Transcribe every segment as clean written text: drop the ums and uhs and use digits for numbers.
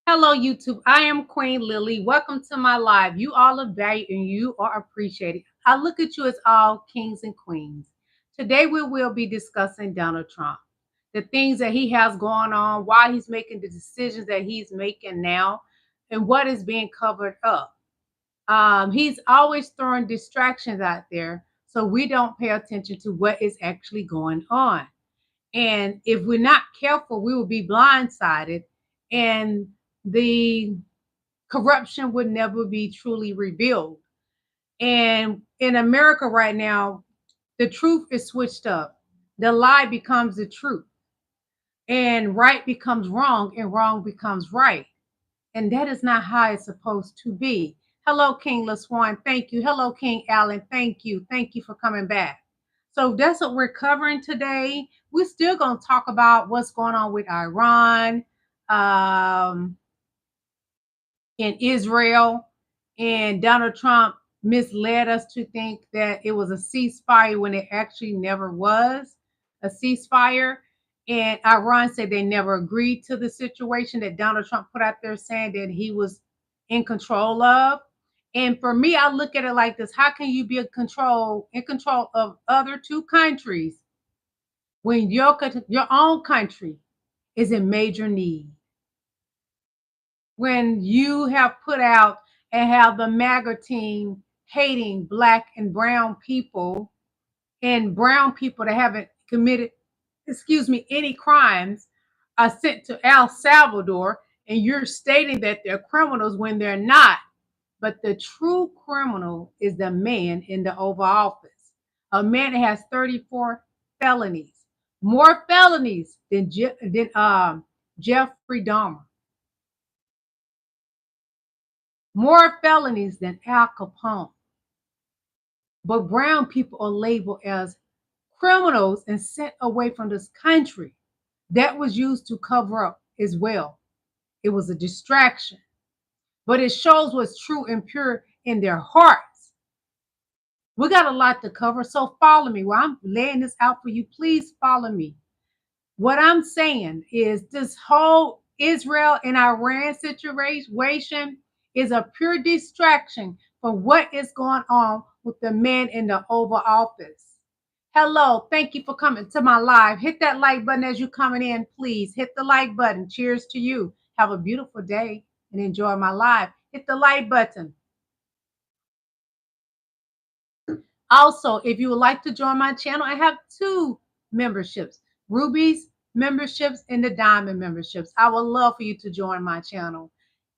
Hello, YouTube. I am Queen Lillie. Welcome to my live. You all are valued and you are appreciated. I look at you as all kings and queens. Today, we will be discussing Donald Trump, the things that he has going on, why he's making the decisions that he's making now, and what is being covered up. He's always throwing distractions out there, so we don't pay attention to what is actually going on. And if we're not careful, we will be blindsided, and the corruption would never be truly revealed. And in America right now, the truth is switched up. The lie becomes the truth, and right becomes wrong, and wrong becomes right. And that is not how it's supposed to be. Hello, King LaSwan. Thank you. Hello, King Allen. Thank you. Thank you for coming back. So that's what we're covering today. We're still going to talk about what's going on with Iran, um, in Israel, and Donald Trump misled us to think that it was a ceasefire when it actually never was a ceasefire. And Iran said they never agreed to the situation that Donald Trump put out there saying that he was in control of. And for me, I look at it like this: how can you be in control of other two countries when your own country is in major need? When you have put out and have the MAGA team hating black and brown people, and brown people that haven't committed, any crimes are sent to El Salvador, and you're stating that they're criminals when they're not. But the true criminal is the man in the Oval Office, a man that has 34 felonies, more felonies than Jeffrey Dahmer, more felonies than Al Capone. But brown people are labeled as criminals and sent away from this country. That was used to cover up as well. It was a distraction, but it shows what's true and pure in their hearts. We got a lot to cover, so follow me. While I'm laying this out for you, please follow me. What I'm saying is this whole Israel and Iran situation is a pure distraction from what is going on with the man in the Oval Office. Hello, thank you for coming to my live. Hit that like button as you're coming in, please. Hit the like button. Cheers to you. Have a beautiful day and enjoy my live. Hit the like button. Also, if you would like to join my channel, I have two memberships: Ruby's memberships and the Diamond memberships. I would love for you to join my channel.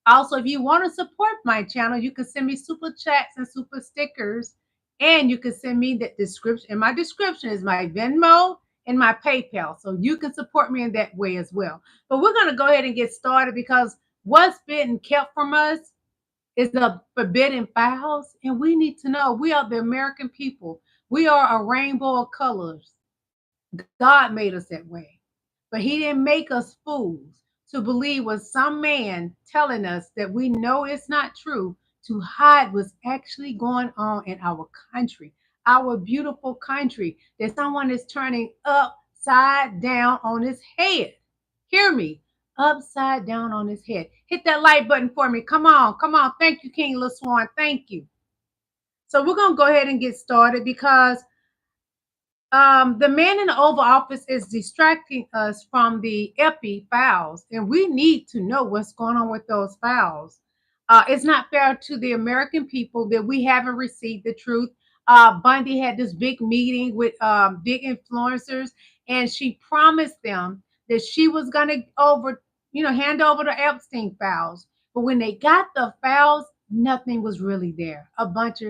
Also, if you want to support my channel, you can send me super chats and super stickers, and you can send me the description. In my description is my Venmo and my PayPal, so you can support me in that way as well. But we're going to go ahead and get started, because what's been kept from us is the forbidden files, and we need to know. We are the American people. We are a rainbow of colors. God made us that way, but he didn't make us fools to believe what some man telling us that we know it's not true, to hide what's actually going on in our country, our beautiful country, that someone is turning upside down on his head. Hear me, upside down on his head. Hit that like button for me. Come on, come on. Thank you, King LaSwan. Thank you. So we're going to go ahead and get started, because the man in the Oval Office is distracting us from the EPI files, and we need to know what's going on with those files. It's not fair to the American people that we haven't received the truth. Bundy had this big meeting with big influencers, and she promised them that she was going to hand over the Epstein files. But when they got the files, nothing was really there. A bunch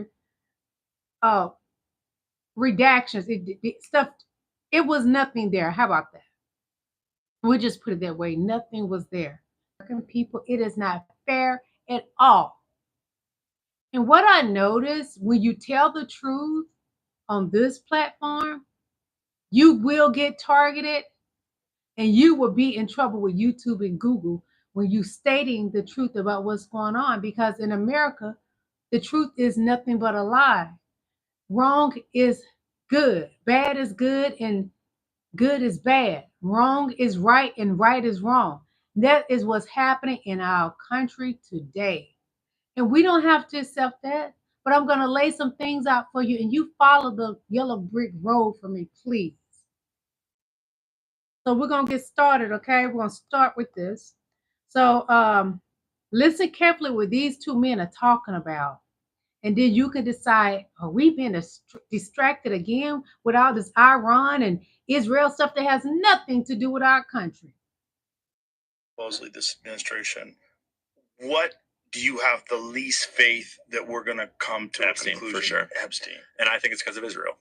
of redactions, stuff. It was nothing there. How about that? We'll just put it that way. Nothing was there. American people, it is not fair at all. And what I noticed, when you tell the truth on this platform, you will get targeted, and you will be in trouble with YouTube and Google when you stating the truth about what's going on. Because in America, the truth is nothing but a lie. Wrong is good, bad is good, and good is bad. Wrong is right, and right is wrong. That is what's happening in our country today. And we don't have to accept that. But I'm going to lay some things out for you, and you follow the yellow brick road for me, please. So we're going to get started, okay? We're going to start with this. So listen carefully what these two men are talking about. And then you can decide, are we being distracted again with all this Iran and Israel stuff that has nothing to do with our country? Supposedly this administration, what do you have the least faith that we're going to come to Epstein, a conclusion? for sure. Epstein. And I think it's because of Israel.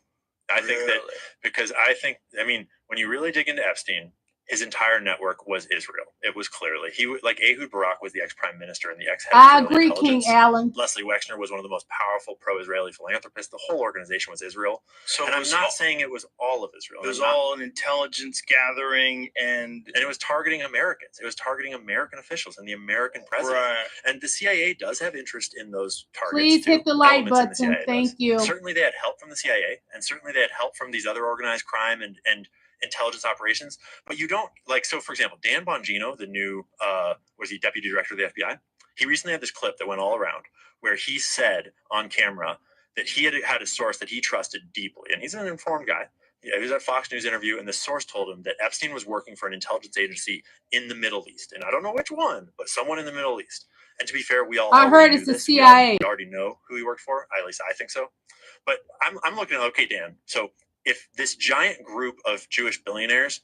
I think Really? that because I mean, when you really dig into Epstein, his entire network was Israel. It was clearly like Ehud Barak was the ex-prime minister and the ex-head of I Israeli agree, King intelligence. Allen. Leslie Wexner was one of the most powerful pro-Israeli philanthropists. The whole organization was Israel. So and I'm not saying it was all of Israel. It was all an intelligence gathering, and it was targeting Americans. It was targeting American officials and the American president. Right. And the CIA does have interest in those targets. Please too. hit the like Elements in the button. CIA Thank does. you. Certainly they had help from the CIA, and certainly they had help from these other organized crime and intelligence operations. But you don't, like, so for example, Dan Bongino, the new was he deputy director of the FBI? He recently had this clip that went all around where he said on camera that he had a source that he trusted deeply, and he's an informed guy. He was at a Fox News interview, and the source told him that Epstein was working for an intelligence agency in the Middle East, and I don't know which one, but someone in the Middle East. And to be fair, we all I heard knew it's the this. CIA. We already know who he worked for. At least I think so. But I'm looking at, okay, Dan. So if this giant group of Jewish billionaires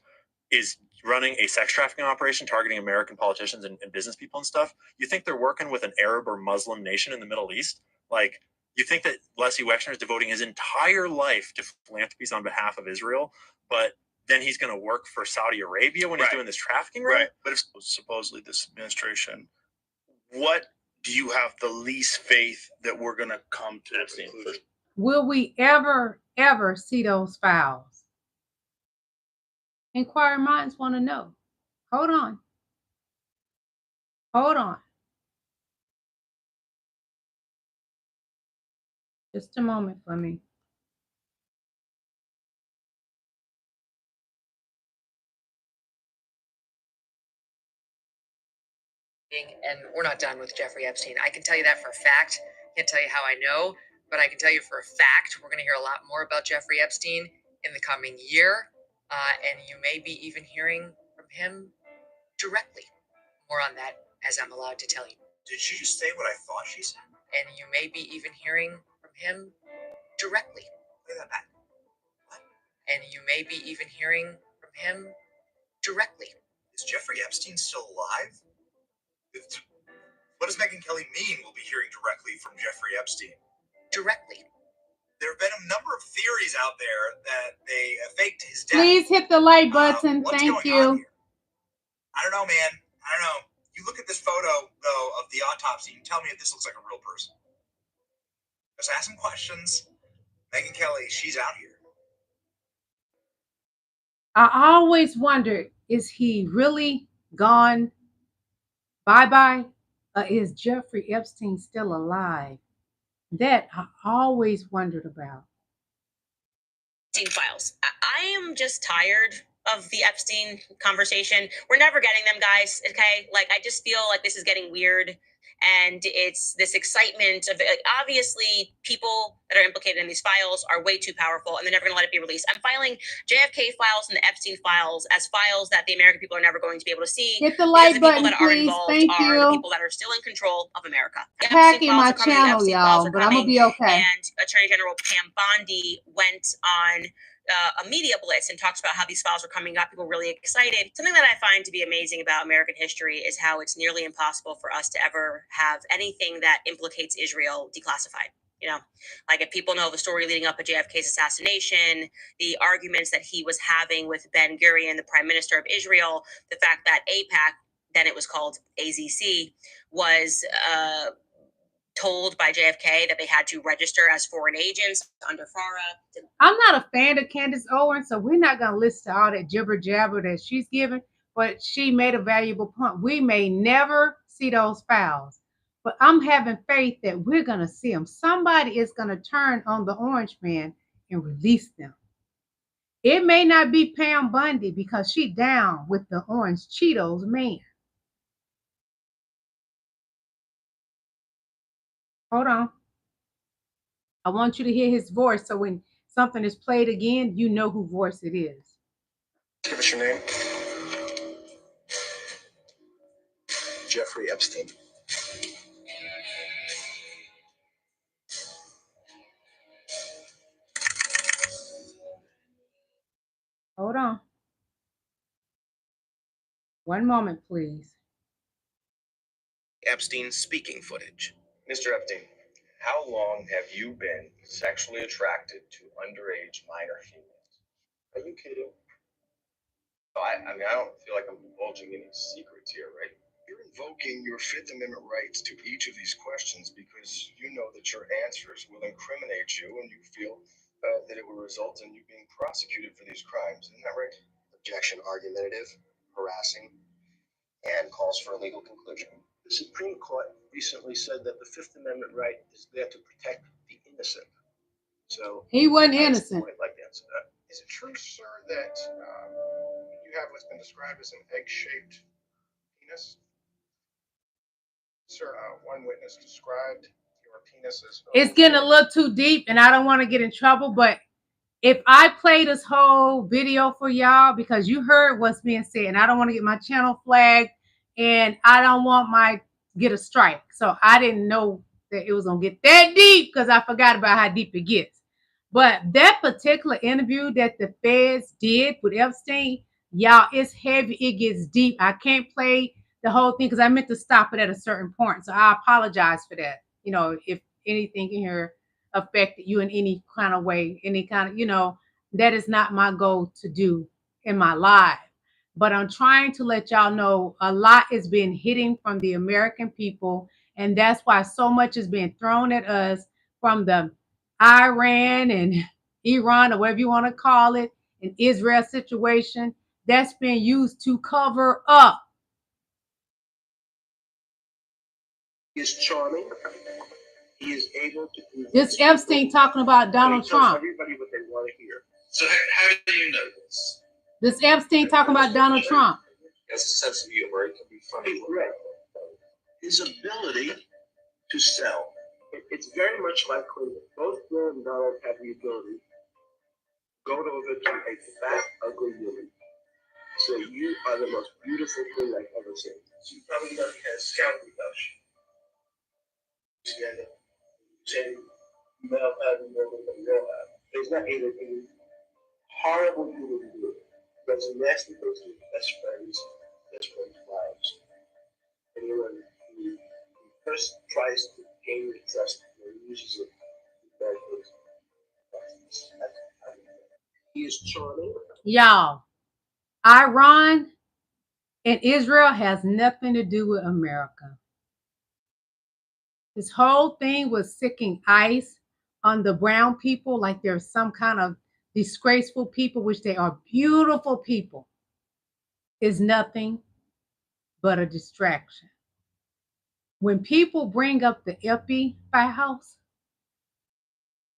is running a sex trafficking operation targeting American politicians and business people and stuff, you think they're working with an Arab or Muslim nation in the Middle East? Like, you think that Leslie Wexner is devoting his entire life to philanthropies on behalf of Israel, but then he's going to work for Saudi Arabia when he's doing this trafficking, right? But if supposedly this administration, what do you have the least faith that we're going to come to a conclusion? Will we ever see those files? Inquiring minds want to know. Hold on. Just a moment for me. And we're not done with Jeffrey Epstein. I can tell you that for a fact. Can't tell you how I know, but I can tell you for a fact we're going to hear a lot more about Jeffrey Epstein in the coming year, and you may be even hearing from him directly. More on that as I'm allowed to tell you. Did she just say what I thought she said? And you may be even hearing from him directly. Say that back. What? And you may be even hearing from him directly. Is Jeffrey Epstein still alive? What does Megyn Kelly mean we'll be hearing directly from Jeffrey Epstein? Directly. There have been a number of theories out there that they faked his death. Please hit the like button. Thank you. I don't know, man. I don't know. You look at this photo, though, of the autopsy and tell me if this looks like a real person. Just ask some questions. Megyn Kelly, she's out here. I always wondered, is he really gone bye-bye? Or is Jeffrey Epstein still alive? That I always wondered about. Files. I am just tired of the Epstein conversation. We're never getting them, guys. Okay, like I just feel like this is getting weird, and it's this excitement of obviously people that are implicated in these files are way too powerful, and they're never going to let it be released. I'm filing JFK files and the Epstein files as files that the American people are never going to be able to see. Hit the like button, that please. Thank you. The people that are still in control of America. Hacking my channel, y'all, but I'm gonna be okay. And Attorney General Pam Bondi went on a media blitz and talks about how these files are coming up. People are really excited. Something that I find to be amazing about American history is how it's nearly impossible for us to ever have anything that implicates Israel declassified. You know, like if people know the story leading up to JFK's assassination, the arguments that he was having with Ben Gurion, the prime minister of Israel, the fact that AIPAC, then it was called AZC, was told by JFK that they had to register as foreign agents under FARA. I'm not a fan of Candace Owens, so we're not going to listen to all that jibber jabber that she's giving, but she made a valuable point. We may never see those files, but I'm having faith that we're going to see them. Somebody is going to turn on the orange man and release them. It may not be Pam Bondi because she's down with the orange Cheetos man, Hold on. I want you to hear his voice, so when something is played again, you know whose voice it is. Give us your name. Jeffrey Epstein. Hold on. One moment, please. Epstein speaking footage. Mr. Epstein, how long have you been sexually attracted to underage minor females? Are you kidding? I mean, I don't feel like I'm divulging any secrets here, right? You're invoking your Fifth Amendment rights to each of these questions because you know that your answers will incriminate you and you feel that it will result in you being prosecuted for these crimes. Isn't that right? Objection, argumentative, harassing, and calls for a legal conclusion. The Supreme Court recently said that the Fifth Amendment right is there to protect the innocent. So he wasn't innocent. I'd like to answer that. Is it true, sir, that you have what's been described as an egg-shaped penis? Sir, one witness described your penis as... It's getting a little too deep, and I don't want to get in trouble, but if I play this whole video for y'all, because you heard what's being said, and I don't want to get my channel flagged, and I don't want get a strike. So I didn't know that it was going to get that deep because I forgot about how deep it gets. But that particular interview that the feds did with Epstein, y'all, it's heavy. It gets deep. I can't play the whole thing because I meant to stop it at a certain point. So I apologize for that. You know, if anything in here affected you in any kind of way, any kind of, you know, that is not my goal to do in my life. But I'm trying to let y'all know a lot is being hitting from the American people. And that's why so much is being thrown at us from the Iran and Iran, or whatever you want to call it, and Israel situation that's been used to cover up. He is charming. He is able to do this. Epstein talking about Donald Trump. Everybody what they want to hear. So how do you know this? This Epstein talking about Donald Trump. He has a sense of humor. It can be funny. Right. His ability to sell. It's very much like Clinton. Both Bill and Donald have the ability to go over to a fat, ugly woman. So you are the most beautiful thing I've ever seen. So you probably never had a scoundrel touch. Male pattern more than the male have. There's not any horrible human to do it. That's a nasty person, best friends wives. Anyone who first tries to gain your trust and uses it to bad things. He is charming. Y'all, Iran and Israel has nothing to do with America. This whole thing was sicking ice on the brown people like they're some kind of disgraceful people, which they are beautiful people, is nothing but a distraction. When people bring up the Epstein files,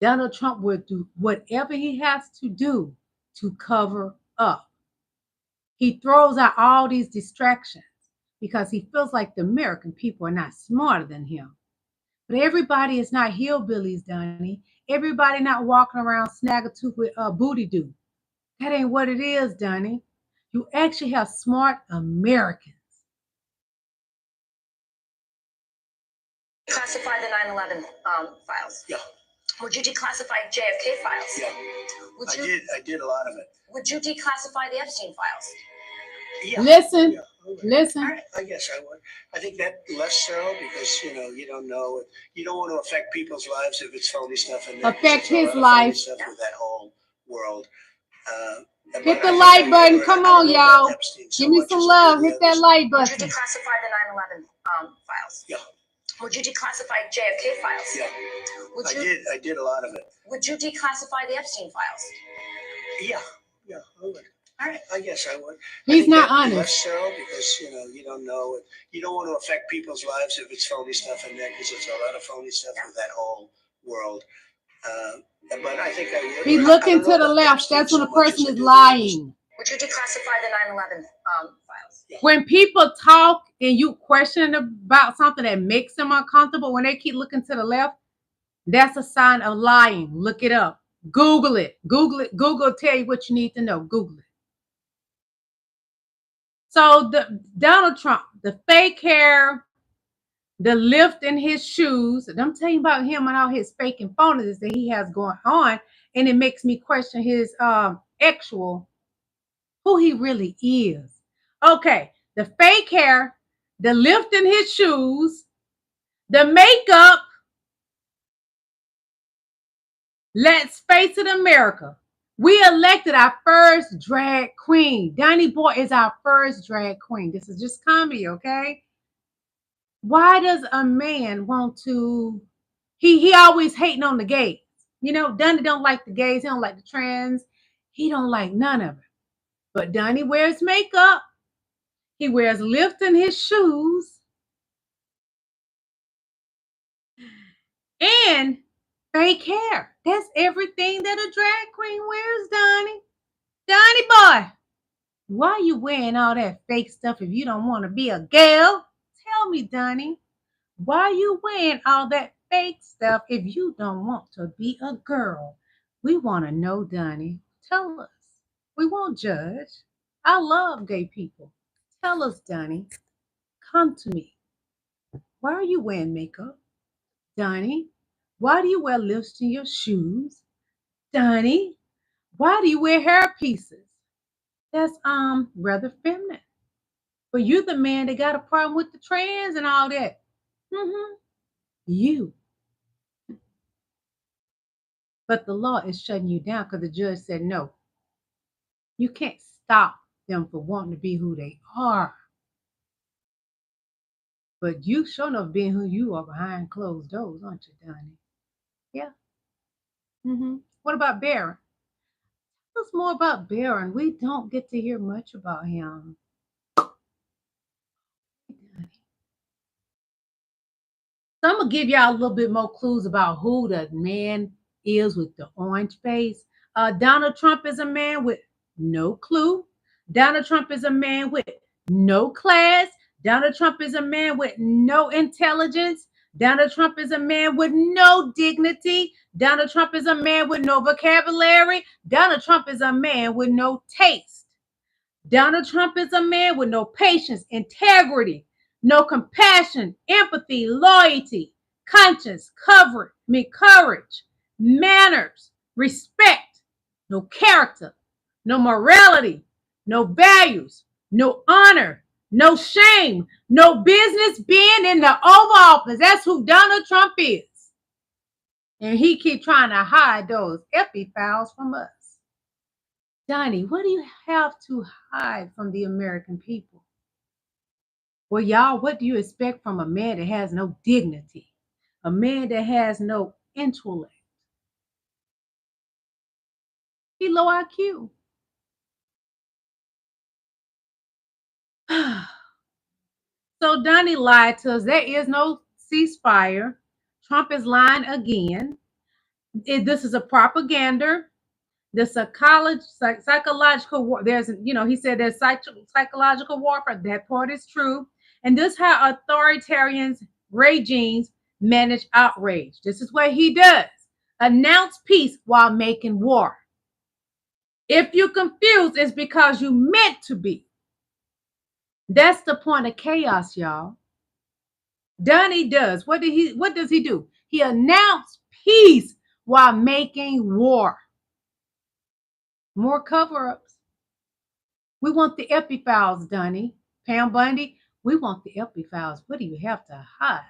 Donald Trump will do whatever he has to do to cover up. He throws out all these distractions because he feels like the American people are not smarter than him. But everybody is not hillbillies, Donnie. Everybody not walking around snaggle-tooth with a booty do. That ain't what it is, Donnie. You actually have smart Americans. Declassify the 9/11 files. Yeah. Would you declassify JFK files? Yeah. I did a lot of it. Would you declassify the Epstein files? Yeah. Listen. Yeah. Listen. I guess I would. I think that less so because you don't know. You don't want to affect people's lives if it's phony stuff. And affect his life. Stuff with that whole world. Hit the like button. Come on, y'all. Give me some love. Hit that like button. Would you declassify the 9/11 files? Yeah. Would you declassify JFK files? Yeah. I did a lot of it. Would you declassify the Epstein files? Yeah. Yeah. I would. All right. I guess I would. He's not honest. Less so because you don't know. You don't want to affect people's lives if it's phony stuff in there because there's a lot of phony stuff with that whole world. But I think I would. He's looking to the left. That's when a person is lying. Would you declassify the 9/11 files? When people talk and you question about something that makes them uncomfortable, when they keep looking to the left, that's a sign of lying. Look it up. Google it. Google it. Google will tell you what you need to know. Google it. So Donald Trump, the fake hair, the lift in his shoes, and I'm telling you about him and all his fake and phonies that he has going on, and it makes me question his actual, who he really is. Okay, the fake hair, the lift in his shoes, the makeup. Let's face it, America. We elected our first drag queen. Donnie Boy is our first drag queen. This is just comedy, okay? Why does a man want to, he always hating on the gays. You know, Donnie don't like the gays. He don't like the trans. He don't like none of it. But Donnie wears makeup. He wears lift in his shoes. And fake hair. That's everything that a drag queen wears, Donnie. Donnie boy, why are you wearing all that fake stuff if you don't want to be a girl? Tell me, Donnie. Why are you wearing all that fake stuff if you don't want to be a girl? We want to know, Donnie. Tell us. We won't judge. I love gay people. Tell us, Donnie. Come to me. Why are you wearing makeup? Donnie, why do you wear lifts in your shoes? Donnie, why do you wear hair pieces? That's rather feminine. But you're the man that got a problem with the trans and all that. You. But the law is shutting you down because the judge said no. You can't stop them from wanting to be who they are. But you sure enough being who you are behind closed doors, aren't you, Donnie? Yeah. What about Barron? Tell us more about Barron. We don't get to hear much about him. So I'm going to give y'all a little bit more clues about who the man is with the orange face. Donald Trump is a man with no clue. Donald Trump is a man with no class. Donald Trump is a man with no intelligence. Donald Trump is a man with no dignity. Donald Trump is a man with no vocabulary. Donald Trump is a man with no taste. Donald Trump is a man with no patience, integrity, no compassion, empathy, loyalty, conscience, courage, manners, respect, no character, no morality, no values, no honor, no shame, no business being in the Oval Office. That's who Donald Trump is. And he keep trying to hide those epi files from us. Donnie, what do you have to hide from the American people? Well, y'all, what do you expect from a man that has no dignity? A man that has no intellect? He low IQ. So Donnie lied to us. There is no ceasefire. Trump is lying again. This is a propaganda. The psychological war. There's, he said there's psychological warfare. That part is true. And this is how authoritarians, regimes manage outrage. This is what he does. Announce peace while making war. If you're confused, it's because you meant to be. That's the point of chaos, y'all. Donnie does. What does he do? He announced peace while making war. More cover-ups. We want the epi files, Donnie. Pam Bundy, we want the epi files. What do you have to hide?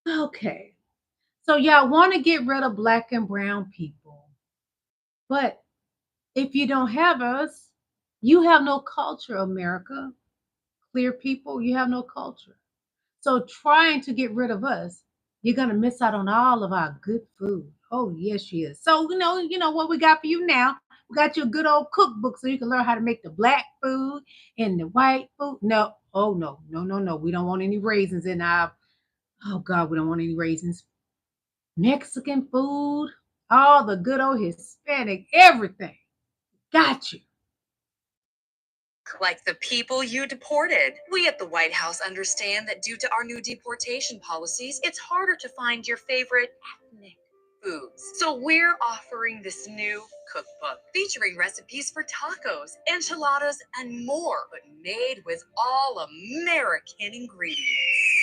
Okay. So y'all want to get rid of black and brown people. But if you don't have us, you have no culture, America. Clear people, you have no culture. So trying to get rid of us, you're going to miss out on all of our good food. Oh, yes, you is. So, you know what we got for you now? We got you a good old cookbook so you can learn how to make the black food and the white food. No. Oh, no. We don't want any raisins in our, oh, God, we don't want any raisins. Mexican food. All the good old Hispanic, everything. Got you. Like the people you deported. We at the White House understand that due to our new deportation policies, it's harder to find your favorite ethnic foods. So we're offering this new cookbook featuring recipes for tacos, enchiladas, and more, but made with all American ingredients.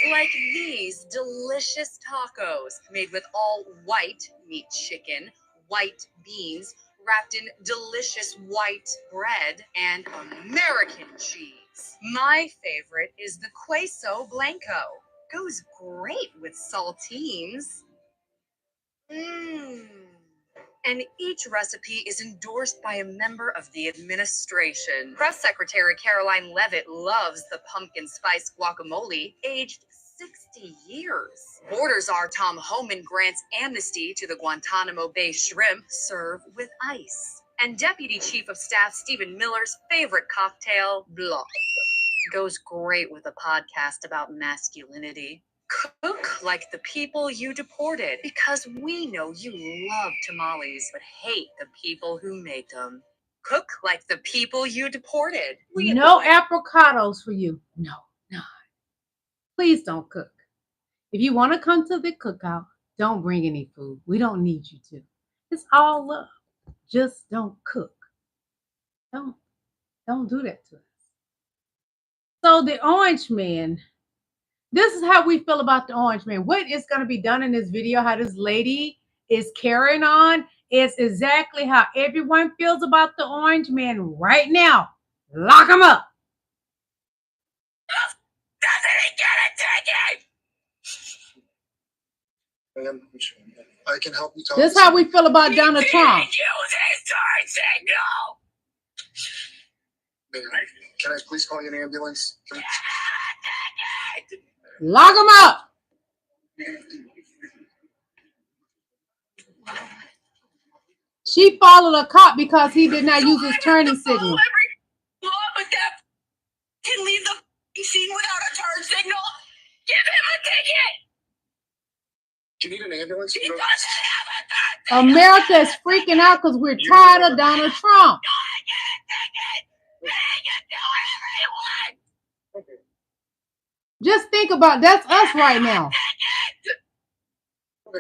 Like these delicious tacos made with all white meat chicken, white beans, wrapped in delicious white bread and American cheese. My favorite is the queso blanco. Goes great with saltines. And each recipe is endorsed by a member of the administration. Press Secretary Caroline Leavitt loves the pumpkin spice guacamole, aged 60 years. Border Czar Tom Homan grants amnesty to the Guantanamo Bay shrimp, served with ice. And Deputy Chief of Staff Stephen Miller's favorite cocktail, blah. Goes great with a podcast about masculinity. Cook like the people you deported, because we know you love tamales but hate the people who make them. Cook like the people you deported. No apricotos for you. No. Please don't cook. If you want to come to the cookout, don't bring any food. We don't need you to. It's all love. Just don't cook. Don't do that to us. So the orange man, this is how we feel about the orange man. What is going to be done in this video, how this lady is carrying on, is exactly how everyone feels about the orange man right now. Lock him up. I can help you talk. This is how we feel about Donald Trump. Can I please call you an ambulance? Lock him up. She followed a cop because he did not use his turning signal. Can leave the scene without a turn signal. Give him a ticket. Do you need an ambulance? He doesn't have a turn signal. America is freaking out because we're tired of Donald Trump. Just think about that's us right now. Okay.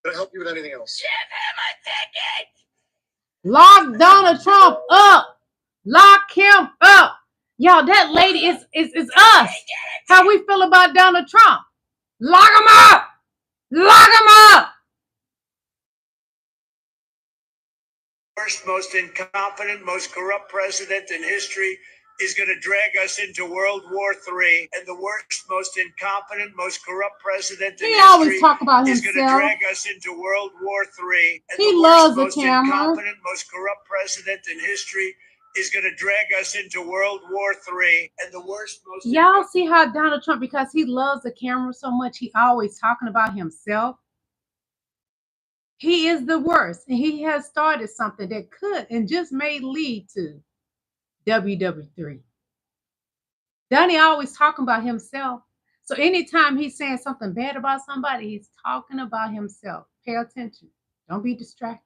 Can I help you with anything else? Give him a ticket. Lock Donald Trump up. Lock him up. Y'all, that lady is us. How we feel about Donald Trump. Lock him up. Lock him up. Worst, most incompetent, most corrupt president in history is going to drag us into World War III. And the worst, most incompetent, most corrupt president in He history always talk about is going to himself. drag us into World War III. And He the loves worst, the most camera. incompetent, most corrupt president in history is going to drag us into World War III. And the worst, most Y'all see how Donald Trump, because he loves the camera so much, he always talking about himself. He is the worst. And he has started something that could and just may lead to WW3. Donnie always talking about himself. So anytime he's saying something bad about somebody, he's talking about himself. Pay attention. Don't be distracted.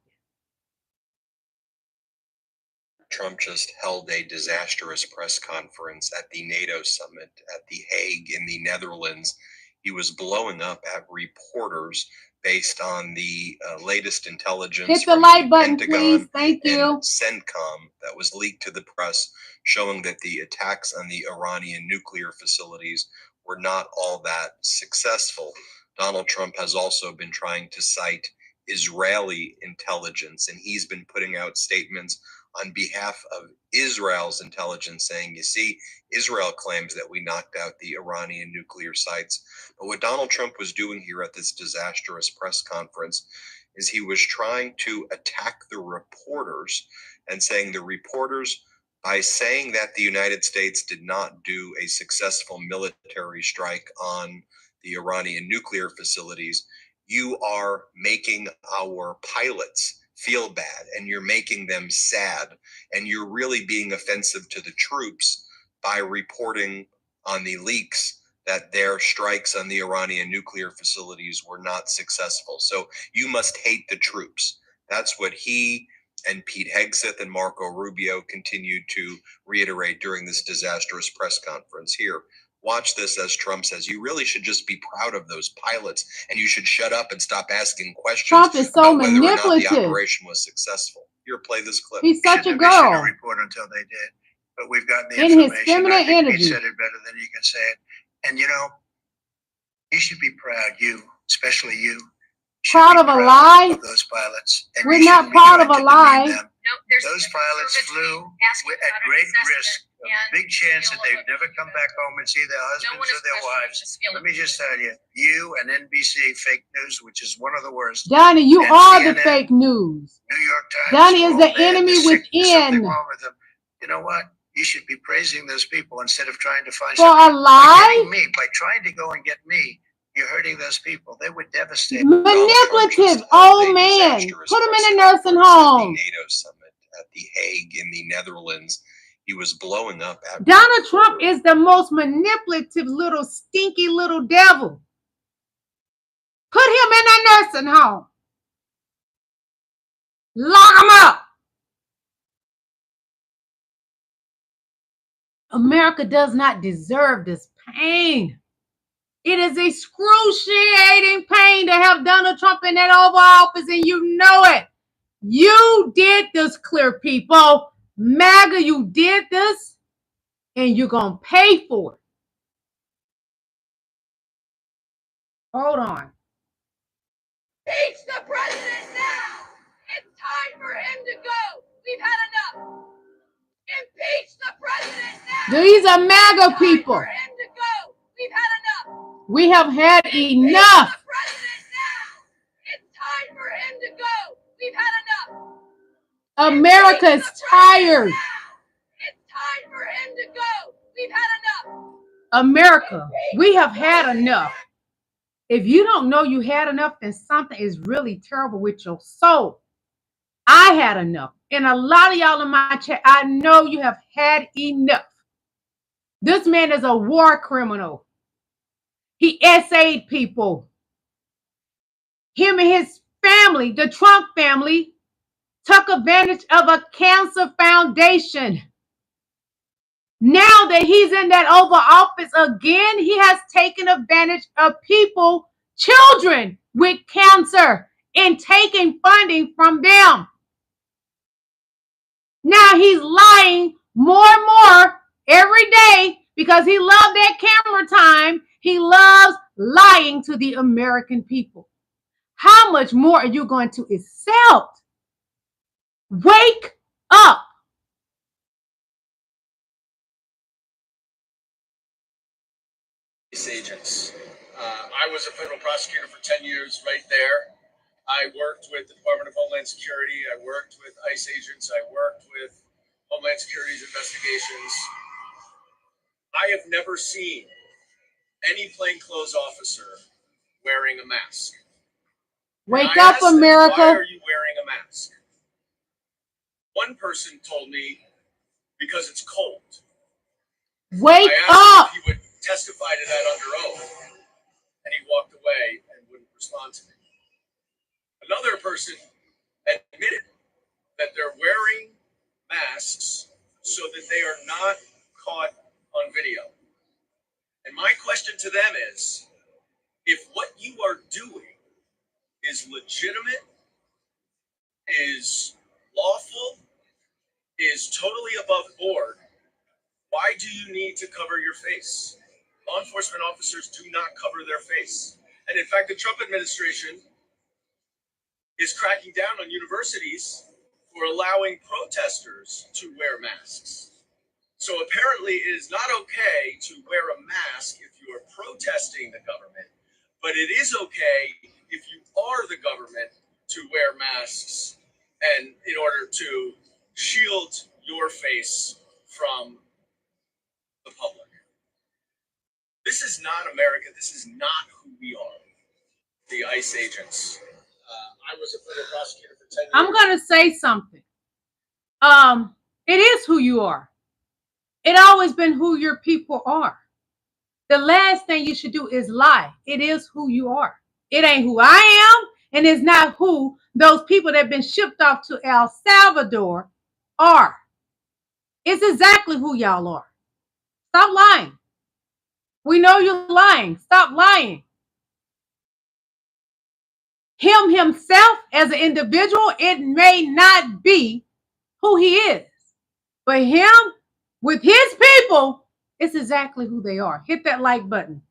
Trump just held a disastrous press conference at the NATO summit at The Hague in the Netherlands. He was blowing up at reporters based on the latest intelligence. Hit the from like button, Pentagon please. Thank you. and CENTCOM that was leaked to the press, showing that the attacks on the Iranian nuclear facilities were not all that successful. Donald Trump has also been trying to cite Israeli intelligence, and he's been putting out statements on behalf of Israel's intelligence saying, you see, Israel claims that we knocked out the Iranian nuclear sites. But what Donald Trump was doing here at this disastrous press conference is he was trying to attack the reporters and saying the reporters, by saying that the United States did not do a successful military strike on the Iranian nuclear facilities, you are making our pilots feel bad, and you're making them sad, and you're really being offensive to the troops by reporting on the leaks that their strikes on the Iranian nuclear facilities were not successful. So you must hate the troops. That's what he and Pete Hegseth and Marco Rubio continued to reiterate during this disastrous press conference. Here, watch this as Trump says, you really should just be proud of those pilots and you should shut up and stop asking questions Trump is so about whether or not manipulative. the operation was successful. Here, play this clip. He's such a Shouldn't have issued girl. report until they did. But we've gotten the In his information. feminine I think energy. Pete said it better than you can say it. And you know, you should be proud, you, especially you. should Proud be of a lie? Of those pilots. And We're you not shouldn't be proud of trying a to demean lie. them. No, there's Those pilots flew at great risk, a big chance that they'd never come back home and see their husbands or their wives. Let me just tell you, you and NBC fake news, which is one of the worst. Donnie, you and are the CNN, fake news. New York Times. Donnie is the they had enemy this sick- there's something within. wrong with them. You know what? You should be praising those people instead of trying to find For something. a lie? By trying to go and get me, you're hurting those people. They would devastate. Manipulative old man. Put him in a nursing home. At the NATO summit at The Hague in the Netherlands, he was blowing up. Donald Trump is the most manipulative little stinky little devil. Put him in a nursing home. Lock him up. America does not deserve this pain. It is excruciating pain to have Donald Trump in that Oval Office, and you know it. You did this, clear people. MAGA, you did this, and you're going to pay for it. Hold on. Impeach the president now! It's time for him to go! We've had enough! Impeach the president now! These are MAGA people. For him to go! We've had enough! We have had enough. The president now! It's time for him to go! We've had enough! America is tired. It's time for him to go! We've had enough! America, we have had enough. If you don't know you had enough, then something is really terrible with your soul. I had enough. And a lot of y'all in my chat, I know you have had enough. This man is a war criminal. He SA'd people. Him and his family, the Trump family, took advantage of a cancer foundation. Now that he's in that Oval Office again, he has taken advantage of people, children with cancer, and taking funding from them. Now he's lying more and more every day because he loves that camera time. He loves lying to the American people. How much more are you going to accept? Wake up. Agents. I was a federal prosecutor for 10 years right there. I worked with the Department of Homeland Security. I worked with ICE agents. I worked with Homeland Security's investigations. I have never seen any plainclothes officer wearing a mask. Wake up, America. Why are you wearing a mask? One person told me because it's cold. Wake I asked up. if he would testify to that under oath, and he walked away and wouldn't respond to me. Another person admitted that they're wearing masks so that they are not caught on video. And my question to them is, if what you are doing is legitimate, is lawful, is totally above board, why do you need to cover your face? Law enforcement officers do not cover their face. And in fact, the Trump administration is cracking down on universities for allowing protesters to wear masks. So apparently it is not okay to wear a mask if you are protesting the government, but it is okay if you are the government to wear masks and in order to shield your face from the public. This is not America. This is not who we are. The ICE agents. I was a federal prosecutor for 10 years. I'm going to say something. It is who you are. It always been who your people are. The last thing you should do is lie. It is who you are. It ain't who I am, and it's not who those people that have been shipped off to El Salvador are. It's exactly who y'all are. Stop lying. We know you're lying. Stop lying. Him himself as an individual, it may not be who he is. But him with his people, it's exactly who they are. Hit that like button.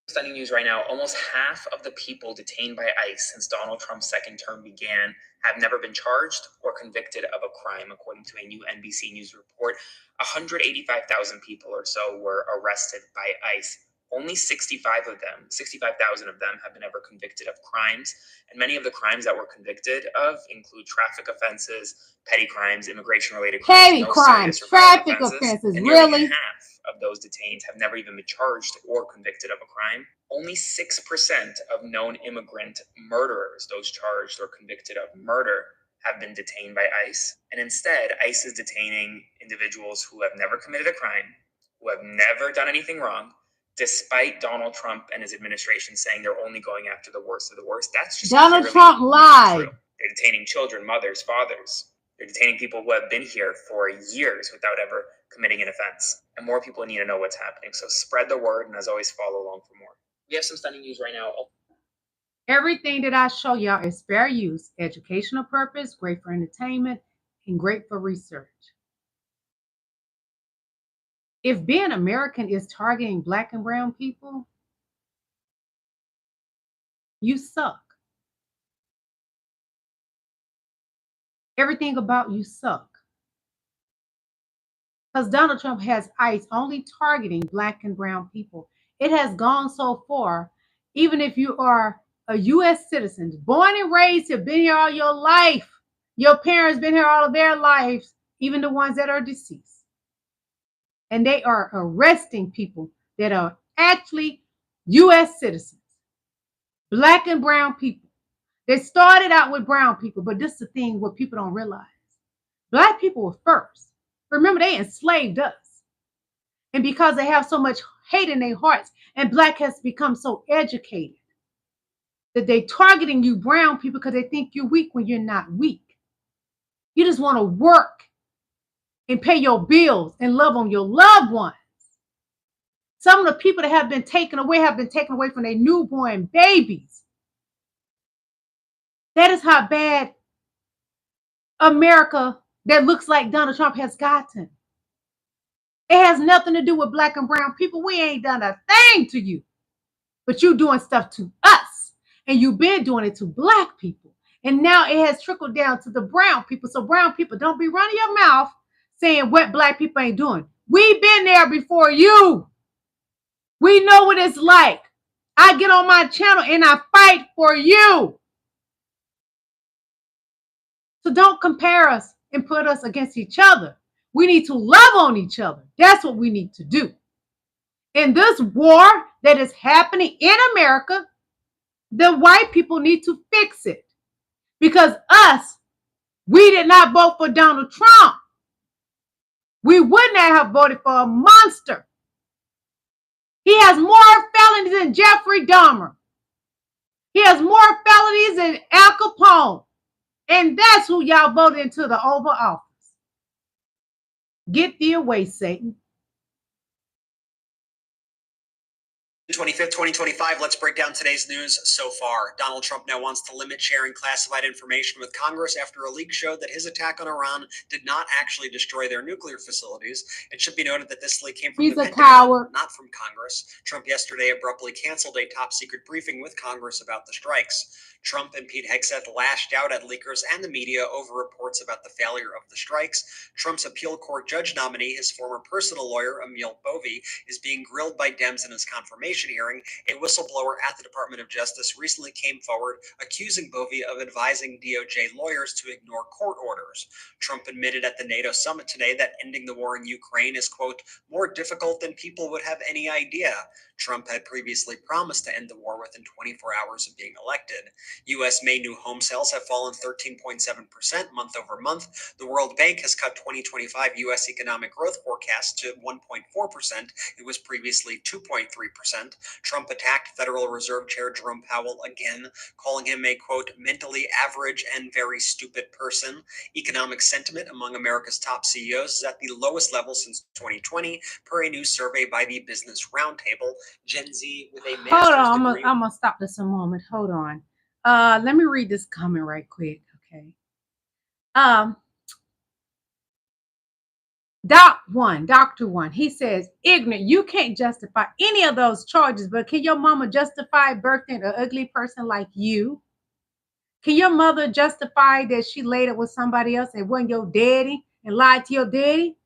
Stunning news right now. Almost half of the people detained by ICE since Donald Trump's second term began have never been charged or convicted of a crime, according to a new NBC News report. 185,000 people or so were arrested by ICE. Only 65,000 of them have been ever convicted of crimes. And many of the crimes that were convicted of include traffic offenses, petty crimes, immigration-related crimes. Petty crimes, traffic offenses, and really? Half of those detained have never even been charged or convicted of a crime. Only 6% of known immigrant murderers, those charged or convicted of murder, have been detained by ICE. And instead, ICE is detaining individuals who have never committed a crime, who have never done anything wrong, despite Donald Trump and his administration saying they're only going after the worst of the worst. That's just Donald Trump lied. True. They're detaining children, mothers, fathers. They're detaining people who have been here for years without ever committing an offense. And more people need to know what's happening. So spread the word, and as always, follow along for more. We have some stunning news right now. Everything that I show y'all is fair use, educational purpose, great for entertainment, and great for research. If being American is targeting Black and brown people, you suck. Everything about you suck. Because Donald Trump has ICE only targeting Black and brown people. It has gone so far, even if you are a U.S. citizen, born and raised here, been here all your life, your parents been here all of their lives, even the ones that are deceased. And they are arresting people that are actually U.S. citizens, Black and brown people. They started out with brown people, but this is the thing what people don't realize. Black people were first. Remember, they enslaved us. And because they have so much hate in their hearts, and Black has become so educated, that they targeting you brown people because they think you're weak when you're not weak. You just want to work and pay your bills and love on your loved ones. Some of the people that have been taken away from their newborn babies. That is how bad America that looks like Donald Trump has gotten. It has nothing to do with Black and brown people. We ain't done a thing to you. But you doing stuff to us. And you've been doing it to Black people. And now it has trickled down to the brown people. So brown people, don't be running your mouth saying what Black people ain't doing. We've been there before you. We know what it's like. I get on my channel and I fight for you. So don't compare us and put us against each other. We need to love on each other. That's what we need to do. In this war that is happening in America, the white people need to fix it. Because we did not vote for Donald Trump. We would not have voted for a monster. He has more felonies than Jeffrey Dahmer. He has more felonies than Al Capone. And that's who y'all voted into the Oval Office. Get thee away, Satan. 25th, 2025. Let's break down today's news so far. Donald Trump now wants to limit sharing classified information with Congress after a leak showed that his attack on Iran did not actually destroy their nuclear facilities. It should be noted that this leak came from the Pentagon, not from Congress. Trump yesterday abruptly canceled a top-secret briefing with Congress about the strikes. Trump and Pete Hegseth lashed out at leakers and the media over reports about the failure of the strikes. Trump's appeal court judge nominee, his former personal lawyer, Emil Bovee, is being grilled by Dems in his confirmation hearing. A whistleblower at the Department of Justice recently came forward accusing Bovee of advising DOJ lawyers to ignore court orders. Trump admitted at the NATO summit today that ending the war in Ukraine is, quote, more difficult than people would have any idea. Trump had previously promised to end the war within 24 hours of being elected. U.S. May new home sales have fallen 13.7% month over month. The World Bank has cut 2025 U.S. economic growth forecast to 1.4%. It was previously 2.3%. Trump attacked Federal Reserve Chair Jerome Powell again, calling him a, quote, mentally average and very stupid person. Economic sentiment among America's top CEOs is at the lowest level since 2020, per a new survey by the Business Roundtable. Gen Z with a master's degree. I'm gonna stop this a moment. Hold on. Let me read this comment right quick. Okay. Dr. One, he says, ignorant, you can't justify any of those charges, but can your mama justify birthing an ugly person like you? Can your mother justify that she laid up with somebody else and wasn't your daddy and lied to your daddy?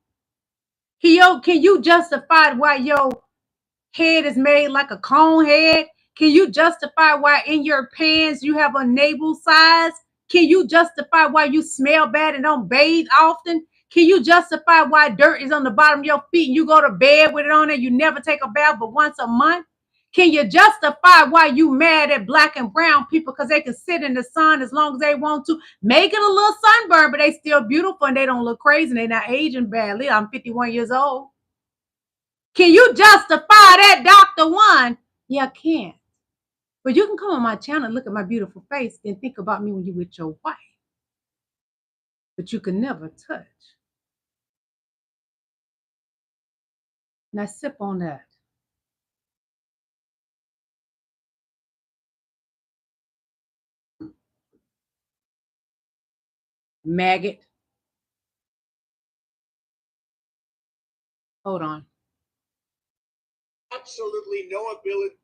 Can you justify why your head is made like a cone head? Can you justify why in your pants you have a navel size? Can you justify why you smell bad and don't bathe often? Can you justify why dirt is on the bottom of your feet and you go to bed with it on there? You never take a bath but once a month? Can you justify why you mad at black and brown people because they can sit in the sun as long as they want to, make it a little sunburn, but they still beautiful and they don't look crazy and they're not aging badly? I'm 51 years old. Can you justify that, Dr. One? Yeah, I can't. But you can come on my channel and look at my beautiful face and think about me when you're with your wife. But you can never touch. Now sip on that. Maggot. Hold on. Absolutely no ability.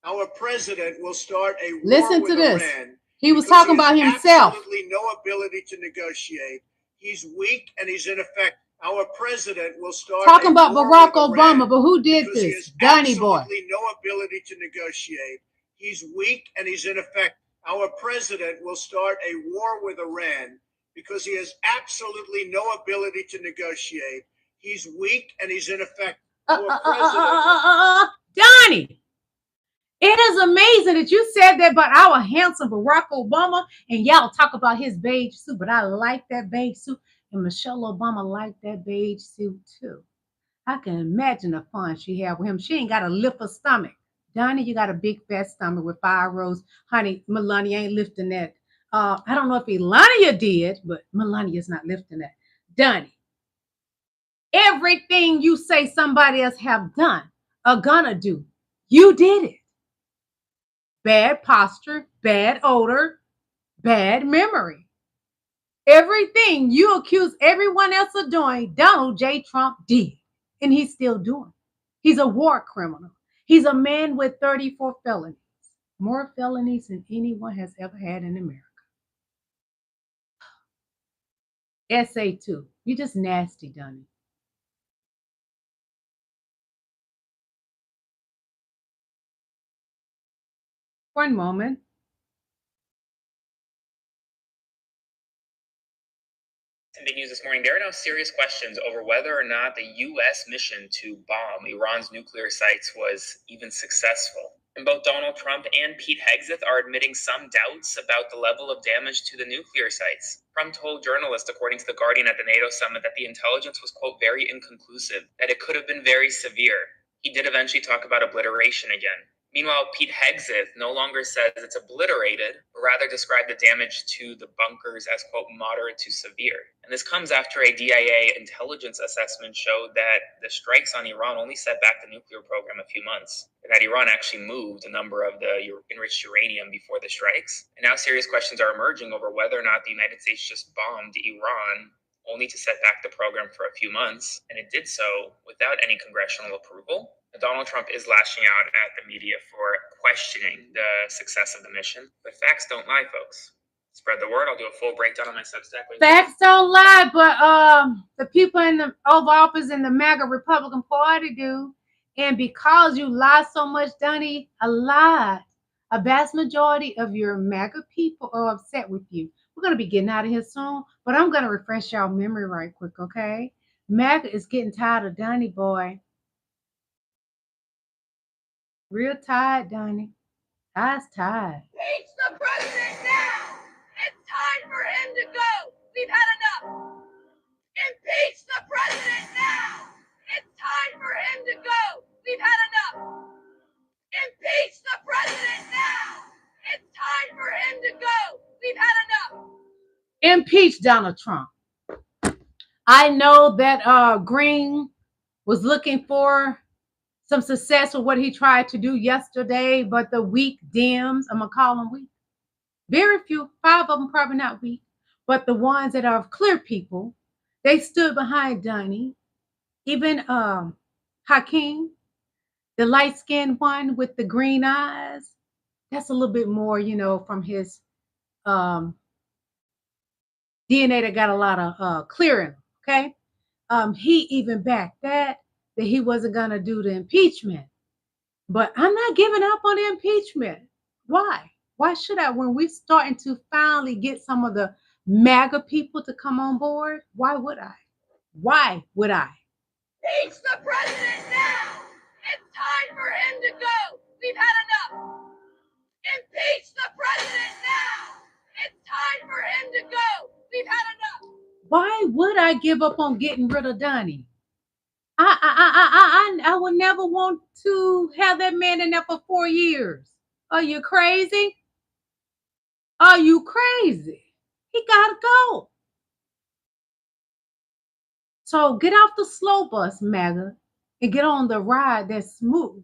Our president will start a war Listen with to this. Iran. He was talking about himself. Absolutely no ability to negotiate. He's weak and he's ineffective. Our president will start talking about Barack with Obama, Iran but who did because he this? has Donnie boy. absolutely no ability to negotiate. He's weak and he's ineffective. Our president will start a war with Iran because he has absolutely no ability to negotiate. He's weak and he's ineffective. Our president. Donnie, it is amazing that you said that about our handsome Barack Obama, and y'all talk about his beige suit, but I like that beige suit, and Michelle Obama liked that beige suit too. I can imagine the fun she had with him. She ain't got to lift her stomach. Donnie, you got a big fat stomach with 5 rows. Honey, Melania ain't lifting that. I don't know if Melania did, but Melania's not lifting that. Donnie, everything you say somebody else have done or gonna do, you did it. Bad posture, bad odor, bad memory. Everything you accuse everyone else of doing, Donald J. Trump did. And he's still doing. He's a war criminal. He's a man with 34 felonies. More felonies than anyone has ever had in America. SA2. You're just nasty, Donnie. One moment. In big news this morning, there are now serious questions over whether or not the U.S. mission to bomb Iran's nuclear sites was even successful. And both Donald Trump and Pete Hegseth are admitting some doubts about the level of damage to the nuclear sites. Trump told journalists, according to The Guardian at the NATO summit, that the intelligence was, quote, very inconclusive, that it could have been very severe. He did eventually talk about obliteration again. Meanwhile, Pete Hegseth no longer says it's obliterated, but rather described the damage to the bunkers as, quote, moderate to severe. And this comes after a DIA intelligence assessment showed that the strikes on Iran only set back the nuclear program a few months, and that Iran actually moved a number of the enriched uranium before the strikes. And now serious questions are emerging over whether or not the United States just bombed Iran only to set back the program for a few months, and it did so without any congressional approval. Donald Trump is lashing out at the media for questioning the success of the mission, but facts don't lie, folks. Spread the word. I'll do a full breakdown on my Substack. Facts don't lie, but the people in the Oval Office in the MAGA Republican Party do. And because you lie so much, Donnie, a vast majority of your MAGA people are upset with you. We're going to be getting out of here soon, but I'm going to refresh y'all memory right quick, okay? MAGA is getting tired of Donnie boy Real tired, Donnie. I's tired. Impeach the president now! It's time for him to go! We've had enough! Impeach the president now! It's time for him to go! We've had enough! Impeach the president now! It's time for him to go! We've had enough! Impeach Donald Trump. I know that Green was looking for some success with what he tried to do yesterday, but the weak Dems, I'm going to call them weak. Very few, 5 of them probably not weak, but the ones that are clear people, they stood behind Donnie. Even Hakeem, the light-skinned one with the green eyes, that's a little bit more, from his DNA that got a lot of clearing, okay? He even backed that he wasn't going to do the impeachment. But I'm not giving up on the impeachment. Why? Why should I? When we're starting to finally get some of the MAGA people to come on board, why would I? Why would I? Impeach the president now! It's time for him to go! We've had enough! Impeach the president now! It's time for him to go! We've had enough! Why would I give up on getting rid of Donnie? I would never want to have that man in there for 4 years. Are you crazy? Are you crazy? He gotta go. So get off the slow bus, MAGA, and get on the ride that's smooth,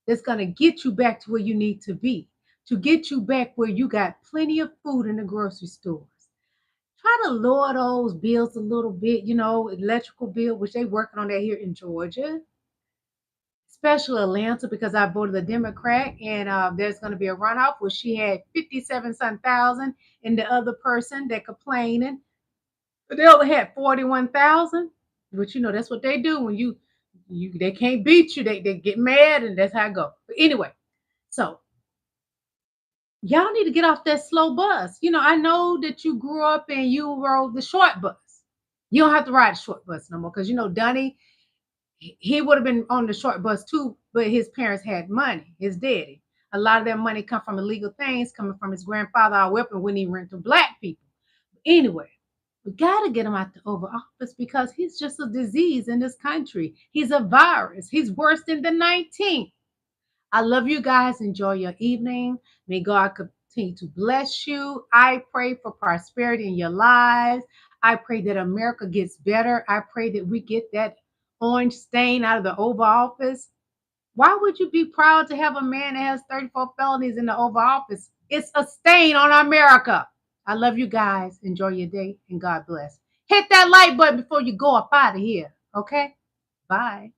that's gonna get you back to where you need to be, to get you back where you got plenty of food in the grocery stores. Try to lower those bills a little bit, electrical bill, which they working on that here in Georgia, especially Atlanta, because I voted a Democrat, and there's going to be a runoff where she had 57-some thousand, and the other person that complaining, but they only had 41,000. But that's what they do when you they can't beat you. They get mad, and that's how it goes. But anyway, so y'all need to get off that slow bus. I know that you grew up and you rode the short bus. You don't have to ride the short bus no more, because Donnie, he would have been on the short bus too, but his parents had money, his daddy. A lot of that money come from illegal things, coming from his grandfather, our weapon when he rent to black people. Anyway, we got to get him out the Oval Office, because he's just a disease in this country. He's a virus. He's worse than the 19th. I love you guys. Enjoy your evening. May God continue to bless you. I pray for prosperity in your lives. I pray that America gets better. I pray that we get that orange stain out of the Oval Office. Why would you be proud to have a man that has 34 felonies in the Oval Office? It's a stain on America. I love you guys. Enjoy your day, and God bless. Hit that like button before you go up out of here, okay? Bye.